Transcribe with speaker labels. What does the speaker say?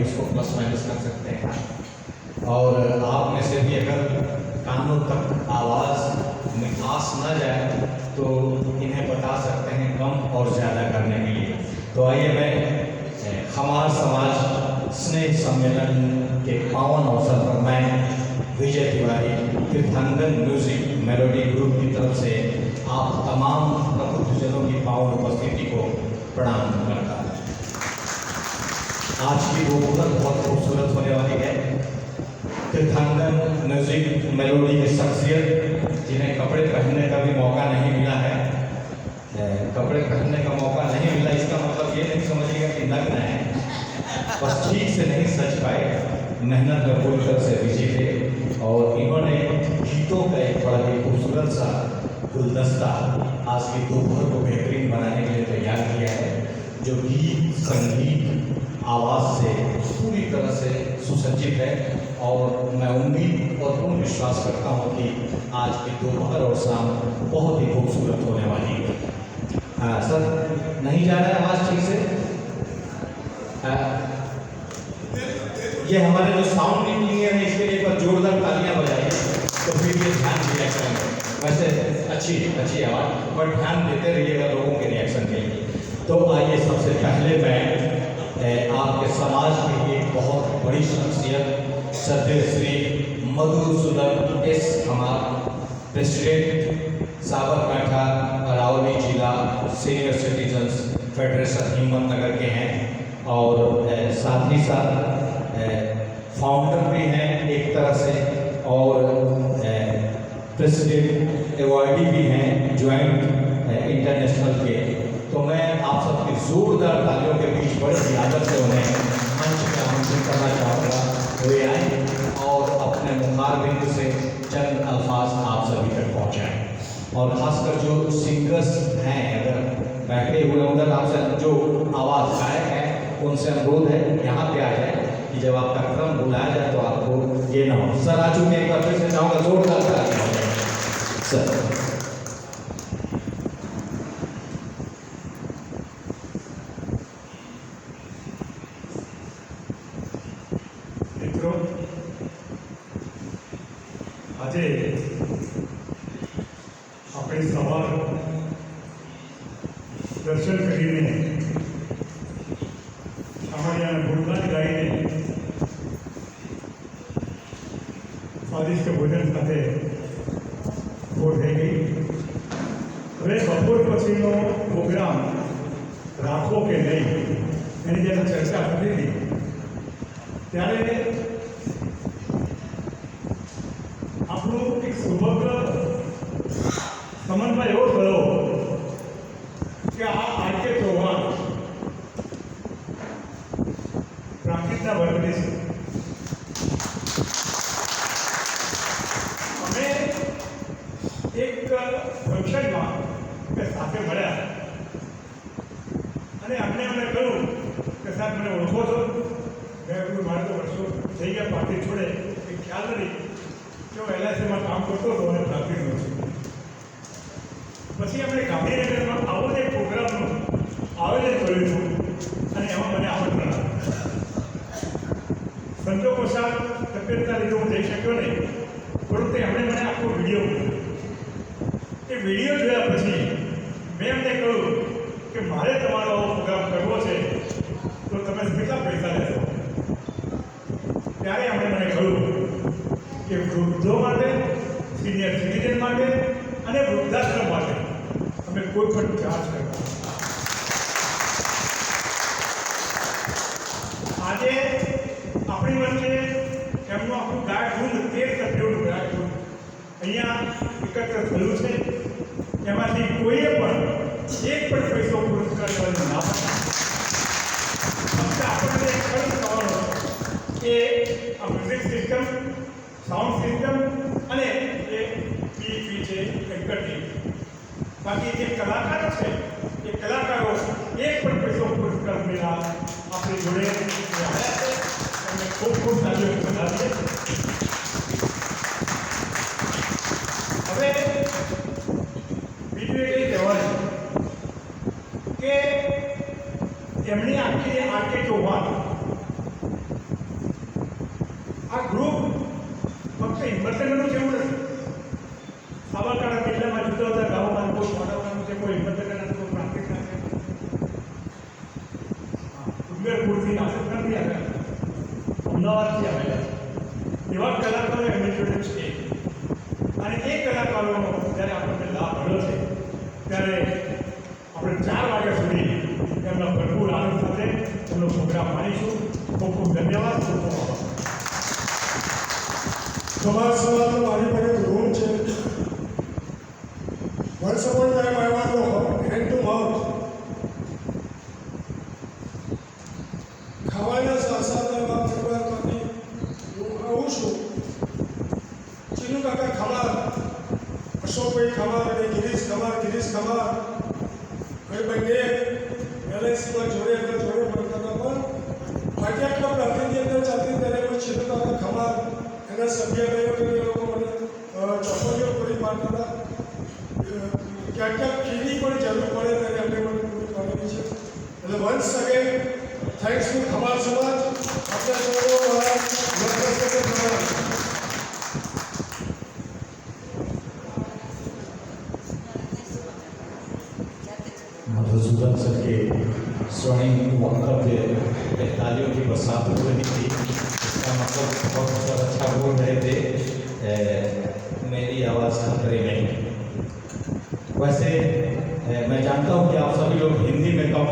Speaker 1: उसको plus minus कर सकते हैं। और आप में से भी अगर कानों तक आवाज़ में आस न जाए तो इन्हें बता सकते हैं कम और ज़्यादा करने के लिए। तो आइए मैं हमारा समाज स्नेह सम्मेलन के पावन अवसर पर मैं Vijay Tiwari तीर्थांगन music melody group की तरफ से आप तमाम प्रबुद्धजनों की पावन उपस्थिति को प्रणाम करता हूँ। आज की दोपहर बहुत खूबसूरत होने वाली है। तीर्थांगन म्यूजिक मेलोडी की शख्सियत जिन्हें कपड़े पहनने का भी मौका नहीं मिला है, कपड़े पहनने का मौका नहीं मिला इसका मतलब ये नहीं समझिएगा कि नग्न है, बस ठीक से नहीं सच पाए, मेहनत में पूरी तरह से बिजी थे। और इन्होंने गीतों का एक बड़ा ही खूबसूरत सा गुलदस्ता आज की दोपहर को बेहतरीन बनाने के लिए तैयार किया है, जो गीत संगीत आवाज़ से पूरी तरह से सुसज्जित है। और मैं उम्मीद और पूर्ण विश्वास करता हूँ कि आज की दोपहर और शाम बहुत ही खूबसूरत होने वाली है। हाँ सर, नहीं जा रहा है आवाज़ ठीक से? ये हमारे जो साउंड इंजीनियर है इसके लिए एक बार जोरदार तालियां बजाइए तो फिर ये ध्यान दिया करेंगे। वैसे अच्छी आवाज़, पर ध्यान देते रहिएगा लोगों के रिएक्शन के लिए। तो आइए सबसे पहले मैं आपके समाज की एक बहुत बड़ी शख्सियत सदैव श्री मधुसूदन एस हमार प्रेसिडेंट साबरकांठा अरावली जिला सीनियर सिटीजन्स फेडरेशन हिम्मतनगर के हैं और साथ ही साथ फाउंडर भी हैं एक तरह से और प्रेसिडेंट अवॉर्डी भी हैं ज्वाइंट इंटरनेशनल के। तो मैं आप सबकी जोरदार तालियों के बीच बड़े ही आदर से उन्हें मंच में आमंत्रित करना चाहूँगा, वे आए और अपने मुखारबिंद से चंद अल्फाज आप सभी तक पहुँचाएँ। और ख़ासकर जो सिंगर्स हैं अगर बैठे हुए उधर आपसे जो आवाज़ गायक है उनसे अनुरोध है यहाँ पे आ जाए कि जब आपका क्रम बुलाया जाए तो आपको ये ना हो। सर आ चुके एक बार फिर से चाहूँगा जोरदार तालियां हो जाए सर।
Speaker 2: મિત્રો આજે આપણે સવાર દર્શન કરીને સામાન્ય ભોજન ગાઈને સ્વાદિષ્ટ ભોજન સાથે પૂર થઈ ગઈ। હવે બપોર પછીનો પ્રોગ્રામ રાખવો કે નહીં એની જ્યારે ચર્ચા થતી હતી ત્યારે આપણું એક સમગ્ર સમન્વય એવો થયો કે આ આર.કે. ચૌહાણ પ્રાંતિજના વર્ગની છે। અમે એક ફંક્શનમાં સાથે મળ્યા અને અમને કહ્યું કે સાહેબ મને ઓળખો છો? મેં બધું મારે તો વર્ષો થઈ ગયા પાર્ટી છોડે એ ખ્યાલ નથી કે હું એલઆઈસીમાં કામ કરતો હતો અને પ્રાંતિજનો છું। પછી અમે ગાંધીનગરમાં આવો જ એક પ્રોગ્રામનું આયોજન કર્યું હતું અને એમાં મને આમંત્રણ આવ્યું। સંજોગવશાત તબિયતના લીધે હું જઈ શક્યો નહીં, પરંતુ એમણે મને આખો વિડીયો મૂક્યો। એ વિડીયો જોયા પછી મેં એમને કહ્યું કે મારે તમારો આવો પ્રોગ્રામ કરવો છે તો તમે કેટલા પૈસા લેશો? ત્યારે એમણે મને કહ્યું કે વૃદ્ધો માટે, સિનિયર સિટીઝન માટે અને વૃદ્ધાશ્રમ માટે અમે કોઈ પણ ચાર્જ કરતા। આજે આપણી વચ્ચે એમનું આખું ગાયકવૃંદ 13 સભ્યોનું ગાયકવૃંદ અહીંયા એકત્ર થયું છે। એમાંથી કોઈએ પણ એક પણ પૈસો પુરસ્કાર લેવાનો ના પાડ્યો। ફક્ત આપણને એક ખર્ચ કરવાનો કે આ મ્યુઝિક સિસ્ટમ, સાઉન્ડ સિસ્ટમ અને એ પી છે વેંકટજી, બાકી જે કલાકારો છે એ કલાકારો એક પણ પૈસો પુરસ્કાર મેળા આપણી જોડે આવ્યા છે। એમને ખૂબ ખૂબ તાલીઓ બનાવીએ। હવે બીજું એ કહેવાનું કે એમની આખી આર.કે. ચૌહાણ રાજસ્થાનથી આવ્યા, અમદાવાદથી આવેલા એવા કલાકારો એમની જોડે છે. અને એ કલાકારોનો જ્યારે આપણને લાભ મળ્યો છે ત્યારે આપણે 4 વાગ્યા સુધી એમના ભરપૂર આનંદ સાથે એમનો પ્રોગ્રામ માણીશું. ખૂબ ખૂબ ધન્યવાદ. ખૂબ ખૂબ આભાર.
Speaker 3: સમાજ સમાજનો મારી પાસે એક રૂમ છે. Once upon time I was hand to mouth. ખાવાના સાસાના પરિવારમાંથી હું આવું છું. ચીનુ કાકા ખમાર, અશોકભાઈ ખમાર અને ગિરીશ ખમાર એ બંને એલઆઈસીમાં જોડે ભણતા હતા. પણ ભાટિયા ક્લબ રાત્રિની અંદર ચાલતી ત્યારે કોઈ ચીનુ કાકા ખમાર એના સભ્ય ગયો કે એ લોકો મને ચોપડીઓ પૂરી પાડતા હતા. ક્યાંક ફીની પણ જરૂર પડે ત્યારે અમને મને પૂરી પાડેલી છે. એટલે once again thanks to Khamar સમાજ. આપણા સૌનો
Speaker 1: मधुसूदन सर के स्वर्णिम वक्तव्य पे तालियों की बरसात हो रही थी. इसका मतलब बहुत अच्छा बोल रहे थे. मेरी आवाज़ खतरे में. वैसे मैं जानता हूँ कि आप सभी लोग हिंदी में कम